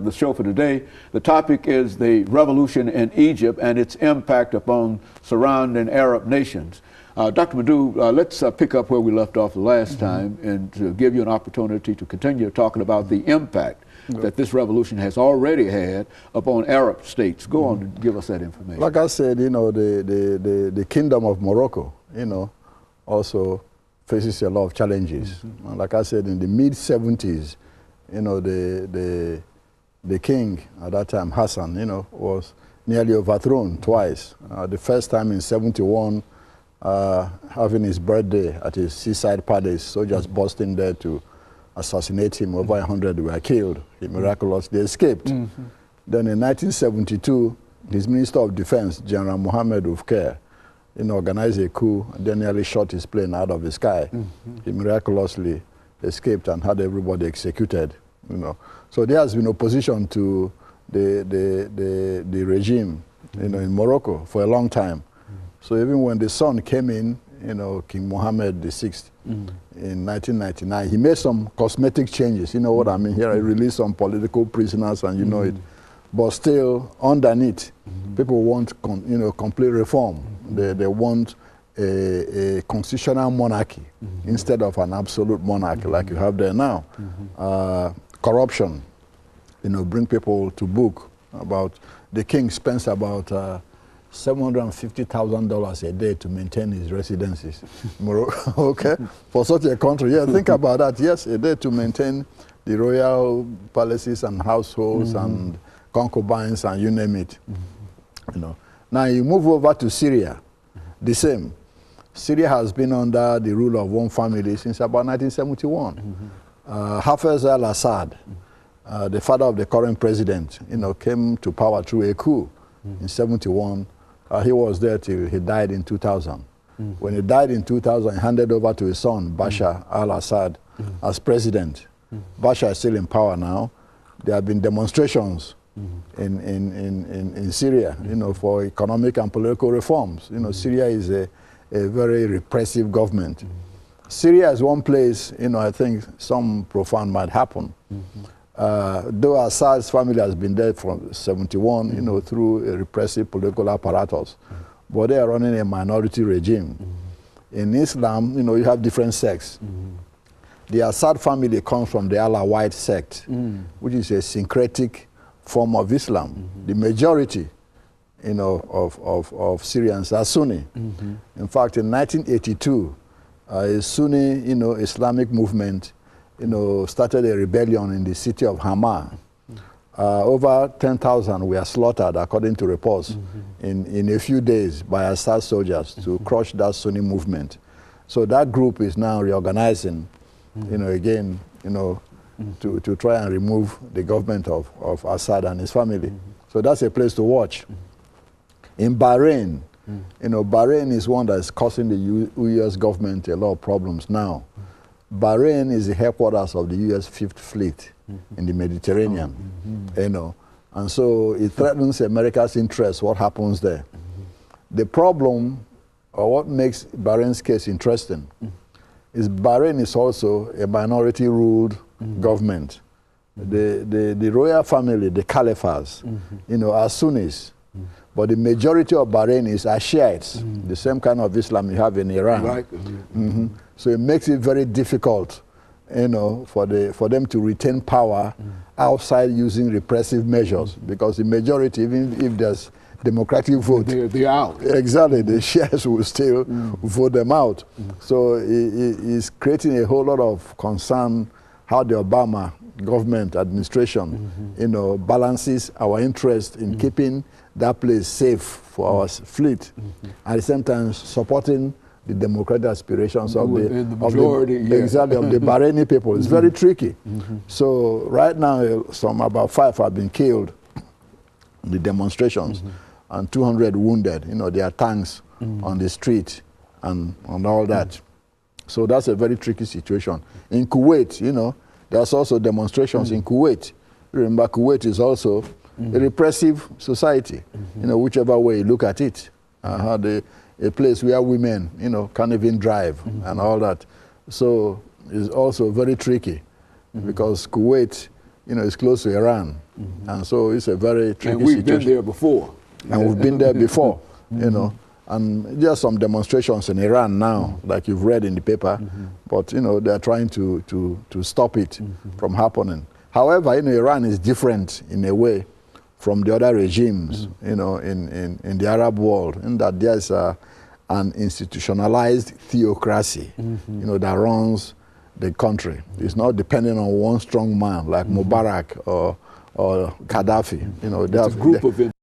the show for today. The topic is the revolution in Egypt and its impact upon surrounding Arab nations. Dr. Madu, let's pick up where we left off the last time and to give you an opportunity to continue talking about the impact that this revolution has already had upon Arab states. Go on and give us that information. Like I said, you know, the Kingdom of Morocco, you know, also faces a lot of challenges. Like I said, in the mid-70s, you know, the king at that time, Hassan, you know, was nearly overthrown twice. The first time in 71, having his birthday at his seaside palace, soldiers burst in there to assassinate him. Over 100 were killed. He miraculously escaped. Then in 1972, his Minister of Defense, General Mohammed Ufker, you know, organized a coup and then nearly shot his plane out of the sky. He miraculously escaped and had everybody executed. You know, so there has been opposition to the regime, you know, in Morocco for a long time. So even when the son came in, you know, King Mohammed VI, in 1999, he made some cosmetic changes. You know what I mean? Here, he released some political prisoners, and you know it. But still, underneath, people want, you know, complete reform. They want a constitutional monarchy instead of an absolute monarchy like you have there now. Corruption, you know, bring people to book. About the king spends about $750,000 a day to maintain his residences. Okay, for such a country, yeah, think about that. Yes, a day to maintain the royal palaces and households and concubines and you name it. You know, now you move over to Syria, the same. Syria has been under the rule of one family since about 1971. Hafez al-Assad, the father of the current president, you know, came to power through a coup in 71. He was there till he died in 2000. When he died in 2000, he handed over to his son, Bashar al-Assad, as president. Bashar is still in power now. There have been demonstrations in Syria, you know, for economic and political reforms. You know, Syria is a very repressive government. Syria is one place, you know, I think some profound might happen. Though Assad's family has been there from 71, you know, through a repressive political apparatus, but they are running a minority regime. In Islam, you know, you have different sects. The Assad family comes from the Alawite sect, which is a syncretic form of Islam. The majority, you know, of Syrians are Sunni. In fact, in 1982, a Sunni, you know, Islamic movement, you know, started a rebellion in the city of Hama. Over 10,000 were slaughtered, according to reports, in a few days by Assad soldiers to crush that Sunni movement. So that group is now reorganizing, you know, again, you know, to try and remove the government of Assad and his family. So that's a place to watch. In Bahrain, you know, Bahrain is one that is causing the U.S. government a lot of problems now. Bahrain is the headquarters of the U.S. Fifth Fleet in the Mediterranean, you know, and so it threatens America's interests, what happens there. The problem, or what makes Bahrain's case interesting, is Bahrain is also a minority-ruled government. The royal family, the Caliphs, you know, are Sunnis. But the majority of Bahrain is Shiites, the same kind of Islam you have in Iran. Right. So it makes it very difficult, you know, for them to retain power outside using repressive measures, because the majority, even if there's democratic vote, they're out. Exactly, the Shiites will still vote them out. So it's creating a whole lot of concern how the Obama government administration, you know, balances our interest in keeping that place safe for our fleet, at the same time supporting the democratic aspirations of the majority, of the Bahraini people. It's very tricky. So right now, about 5 have been killed in the demonstrations, and 200 wounded. You know, there are tanks on the street and all that. So that's a very tricky situation. In Kuwait, you know, there's also demonstrations in Kuwait. Remember, Kuwait is also a repressive society, you know, whichever way you look at it. A place where women, you know, can't even drive and all that. So it's also very tricky because Kuwait you know, is close to Iran. And so it's a very tricky and we've situation. been there before. And we've been there before, you know. And there are some demonstrations in Iran now, like you've read in the paper, but, you know, they're trying to stop it from happening. However, you know, Iran is different in a way from the other regimes, you know, in the Arab world, in that there's an institutionalized theocracy, you know, that runs the country. It's not dependent on one strong man like Mubarak or Gaddafi. You know, it's a group of